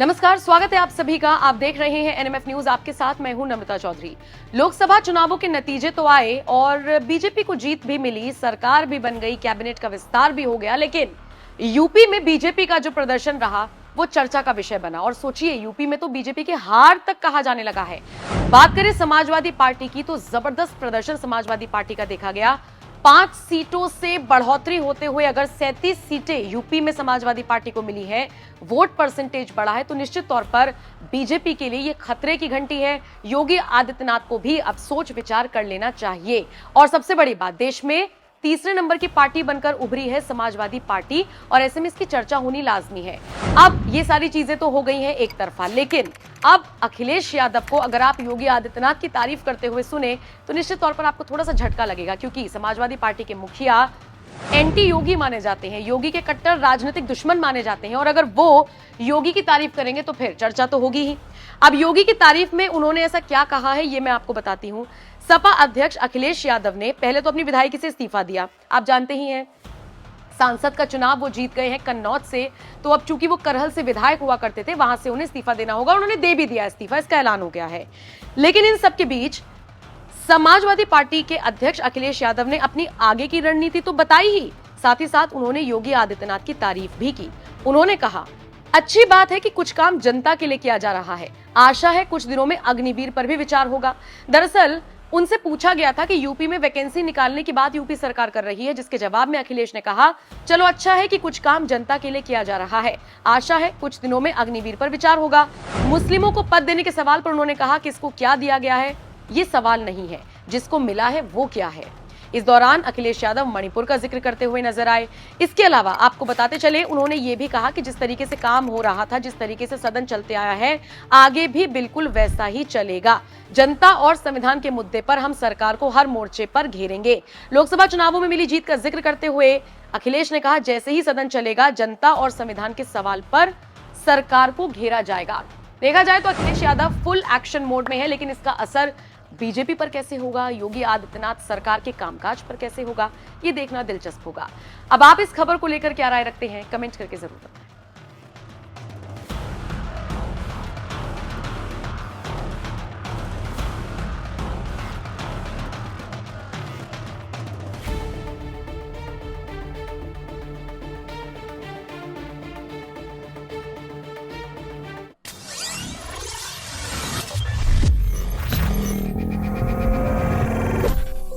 नमस्कार, स्वागत है आप सभी का। आप देख रहे हैं एनएमएफ न्यूज। आपके साथ मैं हूं नमिता चौधरी। लोकसभा चुनावों के नतीजे तो आए और बीजेपी को जीत भी मिली, सरकार भी बन गई, कैबिनेट का विस्तार भी हो गया, लेकिन यूपी में बीजेपी का जो प्रदर्शन रहा वो चर्चा का विषय बना। और सोचिए, यूपी में तो बीजेपी की हार तक कहा जाने लगा है। बात करें समाजवादी पार्टी की तो जबरदस्त प्रदर्शन समाजवादी पार्टी का देखा गया। 5 सीटों से बढ़ोतरी होते हुए अगर 37 सीटें यूपी में समाजवादी पार्टी को मिली है, वोट परसेंटेज बढ़ा है, तो निश्चित तौर पर बीजेपी के लिए यह खतरे की घंटी है। योगी आदित्यनाथ को भी अब सोच विचार कर लेना चाहिए। और सबसे बड़ी बात, देश में तीसरे नंबर की पार्टी बनकर उभरी है समाजवादी पार्टी, और ऐसे में इसकी चर्चा होनी लाजमी है। अब ये सारी चीजें तो हो गई हैं एक तरफा, लेकिन अब अखिलेश यादव को अगर आप योगी आदित्यनाथ की तारीफ करते हुए सुने तो निश्चित तौर पर आपको थोड़ा सा झटका लगेगा, क्योंकि समाजवादी पार्टी के मुखिया एंटी योगी माने जाते हैं, योगी के कट्टर राजनीतिक दुश्मन माने जाते हैं, और अगर वो योगी की तारीफ करेंगे तो फिर चर्चा तो होगी ही। अब योगी की तारीफ में उन्होंने ऐसा क्या कहा है, ये मैं आपको बताती हूं। सपा अध्यक्ष अखिलेश यादव ने पहले तो अपनी विधायकी से इस्तीफा दिया। आप जानते ही हैं, सांसद का चुनाव वो जीत गए हैं कन्नौज से, तो अब चूंकि वो करहल से विधायक हुआ करते थे, वहां से उन्हें इस्तीफा देना होगा। उन्होंने दे भी दिया इस्तीफा, इसका ऐलान हो गया है। लेकिन इन सबके बीच समाजवादी पार्टी के अध्यक्ष अखिलेश यादव ने अपनी आगे की रणनीति तो बताई ही, साथ ही साथ उन्होंने योगी आदित्यनाथ की तारीफ भी की। उन्होंने कहा, अच्छी बात है कि कुछ काम जनता के लिए किया जा रहा है। आशा है कुछ दिनों में अग्निवीर पर भी विचार होगा। दरअसल उनसे पूछा गया था कि यूपी में वैकेंसी निकालने की बात यूपी सरकार कर रही है, जिसके जवाब में अखिलेश ने कहा, चलो अच्छा है कि कुछ काम जनता के लिए किया जा रहा है। आशा है कुछ दिनों में अग्निवीर पर विचार होगा। मुस्लिमों को पद देने के सवाल पर उन्होंने कहा कि इसको क्या दिया गया है, ये सवाल नहीं है, जिसको मिला है वो क्या है। इस दौरान अखिलेश यादव मणिपुर का जिक्र करते हुए नजर आए। इसके अलावा आपको बताते चले, उन्होंने ये भी कहा कि जिस तरीके से काम हो रहा था, जिस तरीके से सदन चलते आया है, आगे भी बिल्कुल वैसा ही चलेगा। जनता और संविधान के मुद्दे पर हम सरकार को हर मोर्चे पर घेरेंगे। लोकसभा चुनावों में मिली जीत का जिक्र करते हुए अखिलेश ने कहा, जैसे ही सदन चलेगा, जनता और संविधान के सवाल पर सरकार को घेरा जाएगा। देखा जाए तो Akhilesh Yadav full action mode में है, लेकिन इसका असर बीजेपी पर कैसे होगा, योगी आदित्यनाथ सरकार के कामकाज पर कैसे होगा, ये देखना दिलचस्प होगा। अब आप इस खबर को लेकर क्या राय रखते हैं, कमेंट करके जरूर बताएं।